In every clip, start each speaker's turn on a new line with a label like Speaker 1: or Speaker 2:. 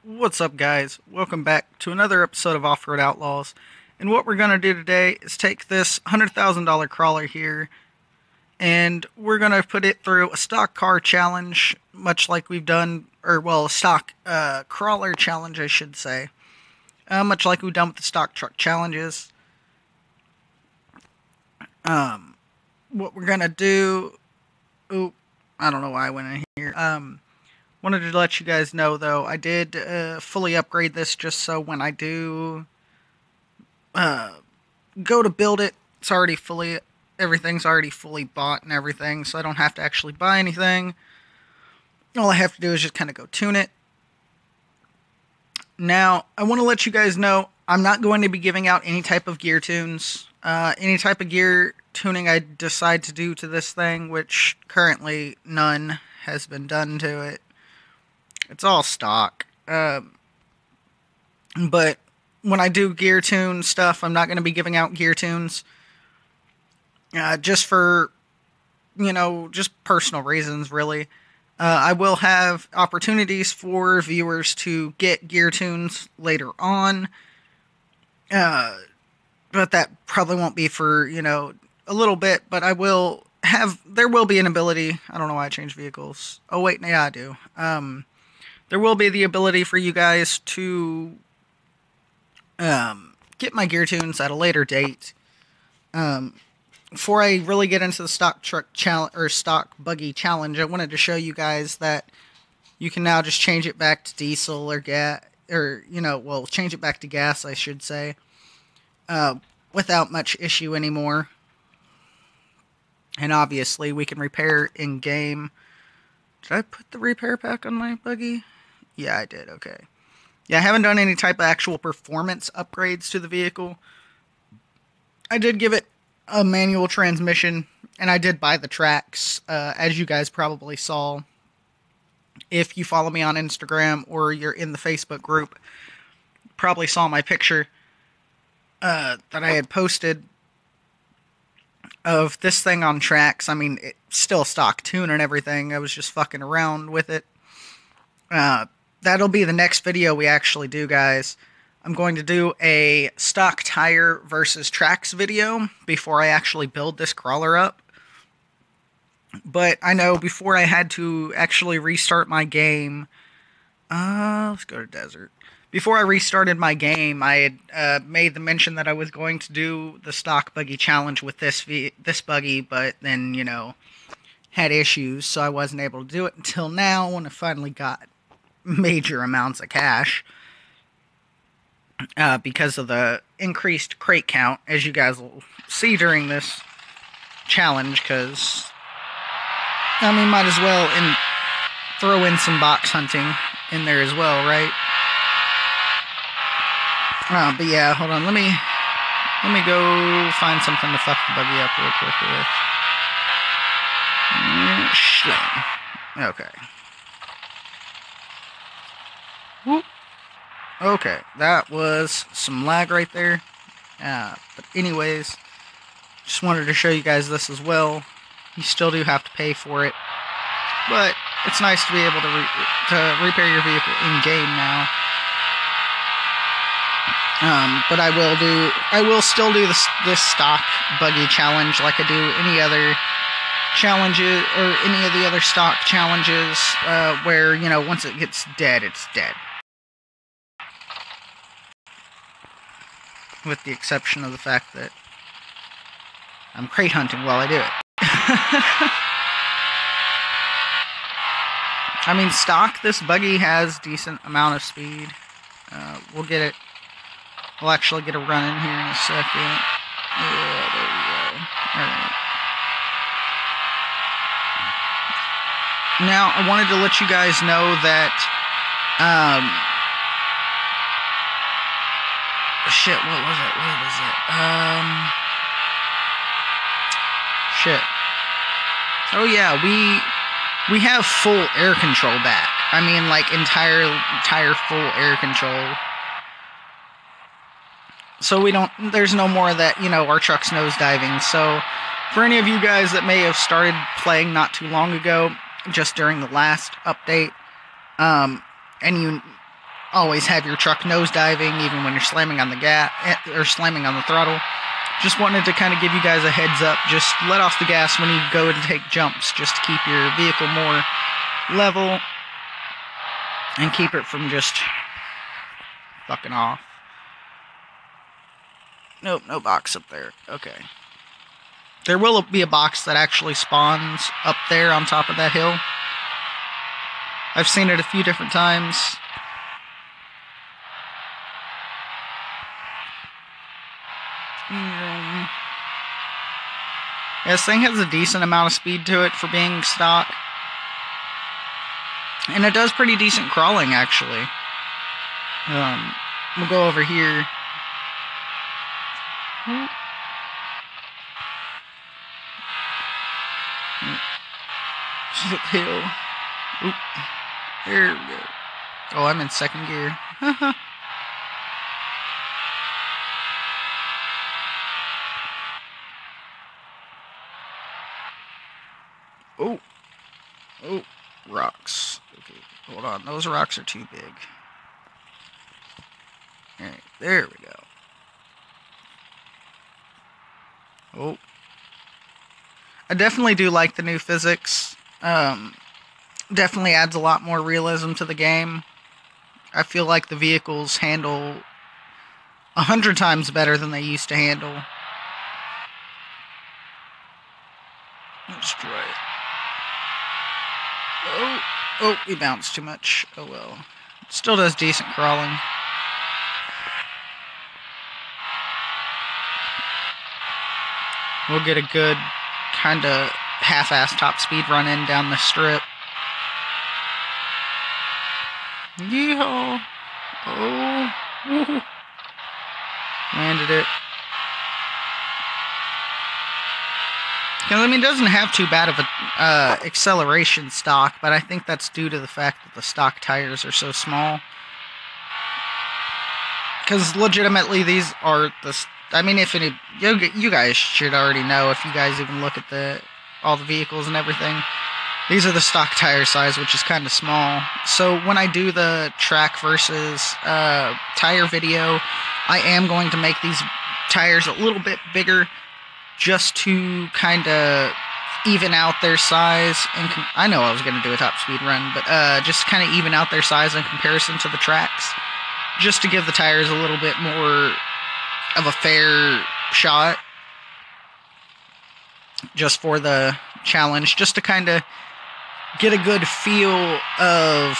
Speaker 1: What's up, guys? Welcome back to another episode of Offroad Outlaws. And what we're going to do today is take this $100,000 crawler here, and we're going to put it through a stock car challenge, much like we've done, a stock crawler challenge, I should say. Much like we've done with the stock truck challenges. What we're going to do... Oop, I don't know why I went in here. Wanted to let you guys know, though, I did fully upgrade this just so when I do go to build it, everything's already fully bought and everything, so I don't have to actually buy anything. All I have to do is just kind of go tune it. Now, I want to let you guys know, I'm not going to be giving out any type of gear tunes. Any type of gear tuning I decide to do to this thing, which currently none has been done to it. It's all stock. But when I do gear tune stuff, I'm not going to be giving out gear tunes. Just for, just personal reasons, really. I will have opportunities for viewers to get gear tunes later on. But that probably won't be for, a little bit. But there will be an ability. I don't know why I changed vehicles. Oh, wait, yeah, I do. There will be the ability for you guys to get my gear tunes at a later date. Before I really get into the stock truck challenge or stock buggy challenge, I wanted to show you guys that you can now just change it back to diesel or gas, or change it back to gas, I should say, without much issue anymore. And obviously, we can repair in game. Did I put the repair pack on my buggy? Yeah, I did, okay. Yeah, I haven't done any type of actual performance upgrades to the vehicle. I did give it a manual transmission, and I did buy the tracks, as you guys probably saw. If you follow me on Instagram or you're in the Facebook group, probably saw my picture that I had posted of this thing on tracks. I mean, it's still stock tune and everything. I was just fucking around with it. That'll be the next video we actually do, guys. I'm going to do a stock tire versus tracks video before I actually build this crawler up. But I know before I had to actually restart my game... let's go to desert. Before I restarted my game, I had made the mention that I was going to do the stock buggy challenge with this buggy, but then, had issues, so I wasn't able to do it until now when I finally got major amounts of cash. Because of the increased crate count, as you guys will see during this challenge, because, might as well throw in some box hunting in there as well, right? But yeah, hold on, let me go find something to fuck the buggy up real quick with. Okay. Whoop. Okay, that was some lag right there. But anyways, just wanted to show you guys this as well. You still do have to pay for it, but it's nice to be able to repair your vehicle in game now. But I will still do this stock buggy challenge like I do any other challenges or any of the other stock challenges, where once it gets dead, it's dead. With the exception of the fact that I'm crate hunting while I do it. Stock, this buggy has decent amount of speed. We'll get it. We'll actually get a run in here in a second. Yeah, there we go. Alright. Now, I wanted to let you guys know that, shit, what was it? Shit. Oh yeah, we have full air control back. Entire full air control. So there's no more of that, our truck's nosediving. So, for any of you guys that may have started playing not too long ago, just during the last update, and always have your truck nosediving, even when you're slamming on the gas or slamming on the throttle. Just wanted to kind of give you guys a heads up. Just let off the gas when you go and take jumps, just to keep your vehicle more level and keep it from just fucking off. Nope, no box up there. Okay. There will be a box that actually spawns up there on top of that hill. I've seen it a few different times. Yeah, this thing has a decent amount of speed to it for being stock. And it does pretty decent crawling, actually. We'll go over here. Hill. Oop. There we go. Oh, I'm in second gear. Oh. Oh. Rocks. Okay, hold on. Those rocks are too big. Alright, there we go. Oh. I definitely do like the new physics. Definitely adds a lot more realism to the game. I feel like the vehicles handle 100 times better than they used to handle. Let's try it. Oh, he bounced too much. Oh well. It still does decent crawling. We'll get a good kind of half-ass top speed run in down the strip. Yeehaw! Oh! Woo. Landed it. Because, I mean, it doesn't have too bad of a acceleration stock, but I think that's due to the fact that the stock tires are so small. Because, legitimately, these are the... I mean, if any... You guys should already know, if you guys even look at all the vehicles and everything. These are the stock tire size, which is kind of small. So, when I do the track versus tire video, I am going to make these tires a little bit bigger, just to kind of even out their size. And I know I was going to do a top speed run, but just kind of even out their size in comparison to the tracks, just to give the tires a little bit more of a fair shot, just for the challenge, just to kind of get a good feel of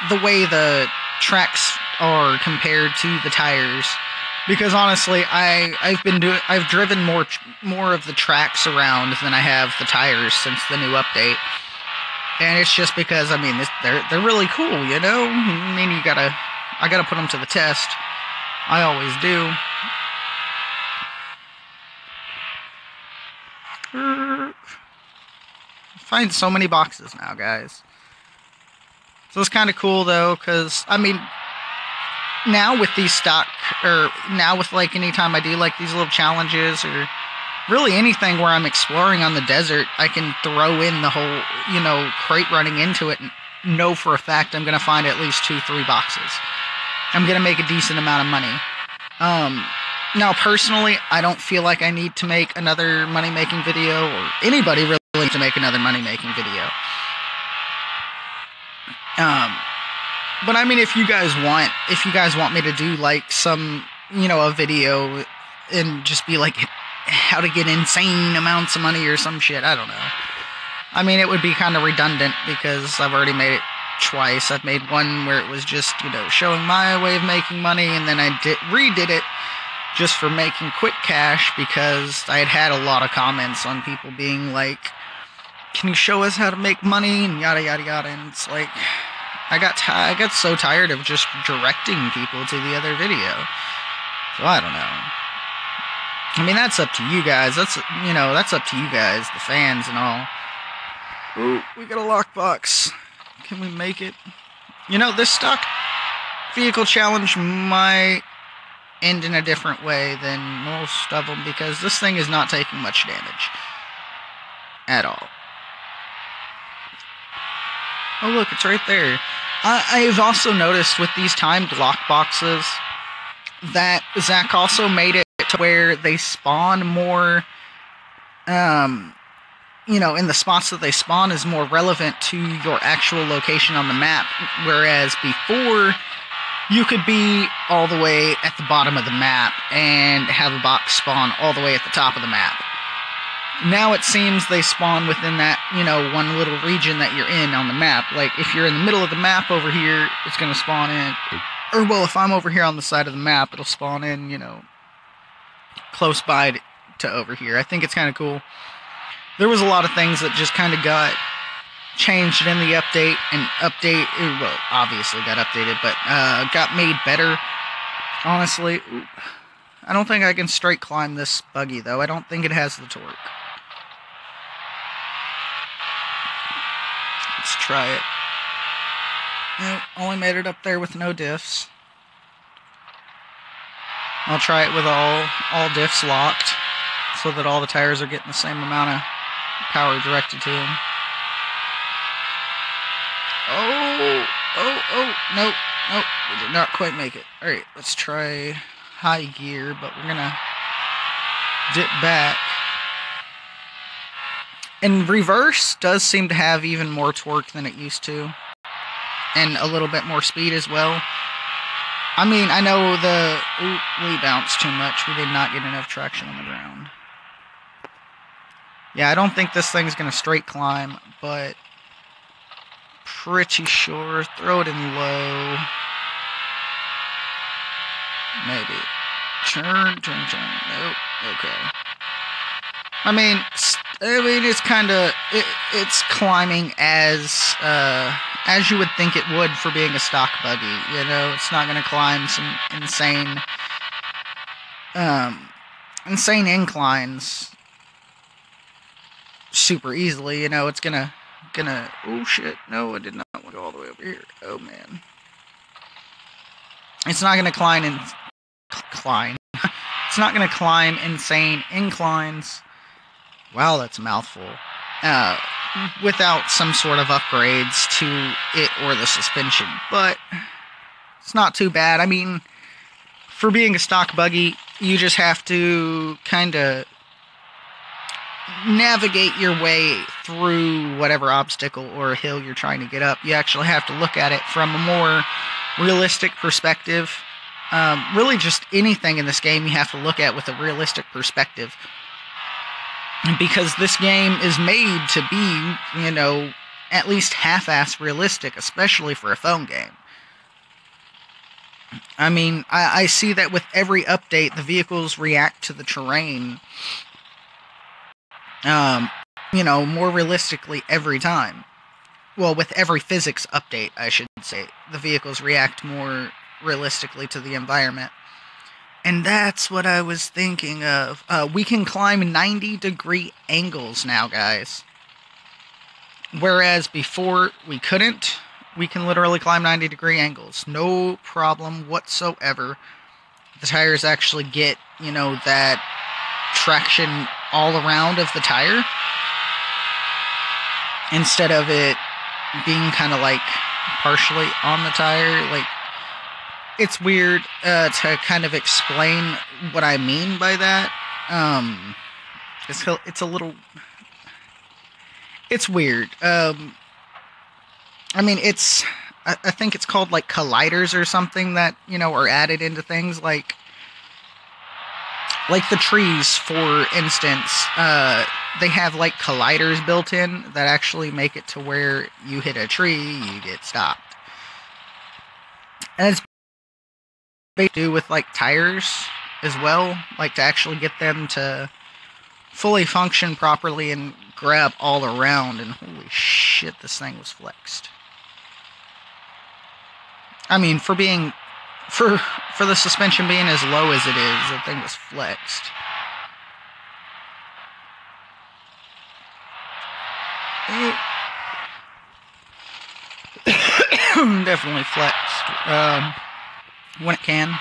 Speaker 1: the way the tracks are compared to the tires. Because honestly, I've driven more of the tracks around than I have the tires since the new update, and it's just because, I mean, they're really cool, you know. I mean, I gotta put them to the test. I always do. Find so many boxes now, guys. So it's kind of cool though, because I mean, now with these stock, or now with like anytime I do like these little challenges, or really anything where I'm exploring on the desert, I can throw in the whole, you know, crate running into it and know for a fact I'm going to find at least 2-3 boxes. I'm going to make a decent amount of money. Now personally, I don't feel like I need to make another money-making video, or anybody really needs to make another money-making video. But I mean, if you guys want me to do like some, you know, a video and just be like how to get insane amounts of money or some shit, I don't know. I mean, it would be kind of redundant because I've already made it twice. I've made one where it was just, you know, showing my way of making money, and then I redid it just for making quick cash because I had a lot of comments on people being like, can you show us how to make money, and yada yada yada, and it's like, I got so tired of just directing people to the other video. So I don't know. I mean, that's up to you guys. That's up to you guys, the fans and all. Ooh, we got a lockbox. Can we make it? You know, this stock vehicle challenge might end in a different way than most of them, because this thing is not taking much damage at all. Oh look, it's right there. I've also noticed with these timed lock boxes that Zach also made it to where they spawn more, in the spots that they spawn is more relevant to your actual location on the map, whereas before you could be all the way at the bottom of the map and have a box spawn all the way at the top of the map. Now it seems they spawn within that, one little region that you're in on the map. Like, if you're in the middle of the map over here, it's going to spawn in. Or, well, if I'm over here on the side of the map, it'll spawn in, close by to over here. I think it's kind of cool. There was a lot of things that just kind of got changed in the update, and well, obviously got updated, but got made better. Honestly, I don't think I can straight climb this buggy, though. I don't think it has the torque. Let's try it. Nope, only made it up there with no diffs. I'll try it with all diffs locked, so that all the tires are getting the same amount of power directed to them. Nope, we did not quite make it. Alright, let's try high gear, but we're gonna dip back. And reverse does seem to have even more torque than it used to, and a little bit more speed as well. I mean, I know we bounced too much. We did not get enough traction on the ground. Yeah, I don't think this thing's gonna straight climb, but pretty sure. Throw it in low. Maybe. Turn. Nope. Okay. I mean, it's kind of it's climbing as you would think it would for being a stock buggy. It's not going to climb some insane inclines super easily. It's gonna. Oh shit! No, I did not want to go all the way over here. Oh man, it's not gonna It's not gonna climb insane inclines. Wow, that's a mouthful. Without some sort of upgrades to it or the suspension, but it's not too bad. I mean, for being a stock buggy, you just have to kind of navigate your way through whatever obstacle or hill you're trying to get up. You actually have to look at it from a more realistic perspective. Really, just anything in this game you have to look at with a realistic perspective. Because this game is made to be, at least half-ass realistic, especially for a phone game. I mean, I see that with every update, the vehicles react to the terrain more realistically every time. Well, with every physics update, I should say, the vehicles react more realistically to the environment. And that's what I was thinking of. We can climb 90-degree angles now, guys. Whereas before we couldn't. We can literally climb 90-degree angles. No problem whatsoever. The tires actually get, that traction all around of the tire, instead of it being kind of like partially on the tire. Like, it's weird to kind of explain what I mean by that. It's a little, it's weird. I mean, I think it's called like colliders or something that, are added into things like the trees, for instance. They have like colliders built in that actually make it to where you hit a tree, you get stopped. And it's they do with like tires as well, like to actually get them to fully function properly and grab all around. And holy shit, this thing was flexed. I mean, for the suspension being as low as it is, the thing was flexed. Definitely flexed. When it can.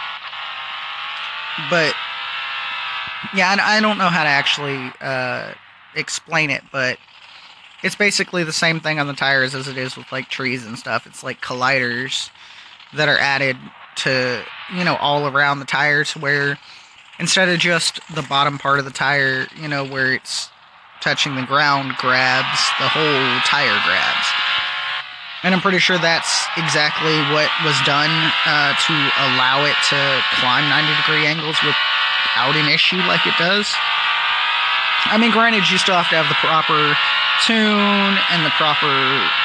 Speaker 1: But yeah, I don't know how to actually explain it, but It's basically the same thing on the tires as it is with like trees and stuff. It's like colliders that are added to, you know, all around the tires, where instead of just the bottom part of the tire, you know, where it's touching the ground grabs, the whole tire grabs. And I'm pretty sure that's exactly what was done to allow it to climb 90-degree angles without an issue like it does. I mean, granted, you still have to have the proper tune and the proper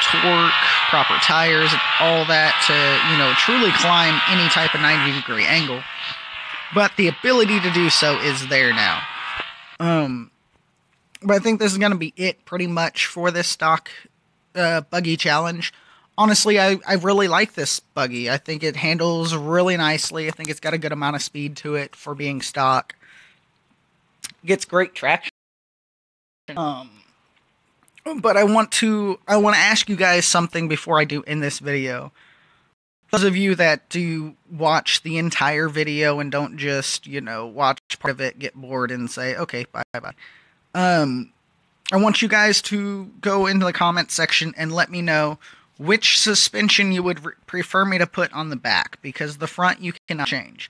Speaker 1: torque, proper tires, and all that to, you know, truly climb any type of 90-degree angle. But the ability to do so is there now. But I think this is going to be it pretty much for this stock buggy challenge. Honestly, I really like this buggy. I think it handles really nicely. I think it's got a good amount of speed to it for being stock. Gets great traction. But I want to ask you guys something before I do end this video. Those of you that do watch the entire video and don't just, you know, watch part of it, get bored, and say, okay, bye. I want you guys to go into the comment section and let me know which suspension you would prefer me to put on the back, because the front you cannot change.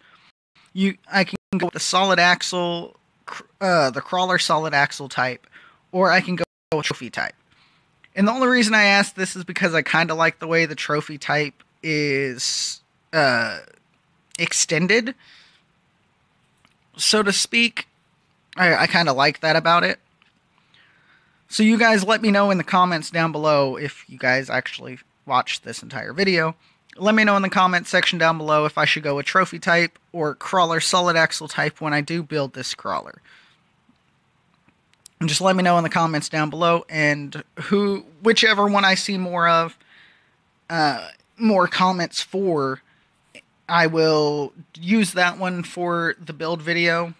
Speaker 1: I can go with the solid axle, the crawler solid axle type, or I can go with trophy type. And the only reason I ask this is because I kind of like the way the trophy type is extended, so to speak. I kind of like that about it. So you guys let me know in the comments down below if you guys actually watched this entire video. Let me know in the comment section down below if I should go with trophy type or crawler solid axle type when I do build this crawler. And just let me know in the comments down below, and whichever one I see more of, more comments for, I will use that one for the build video.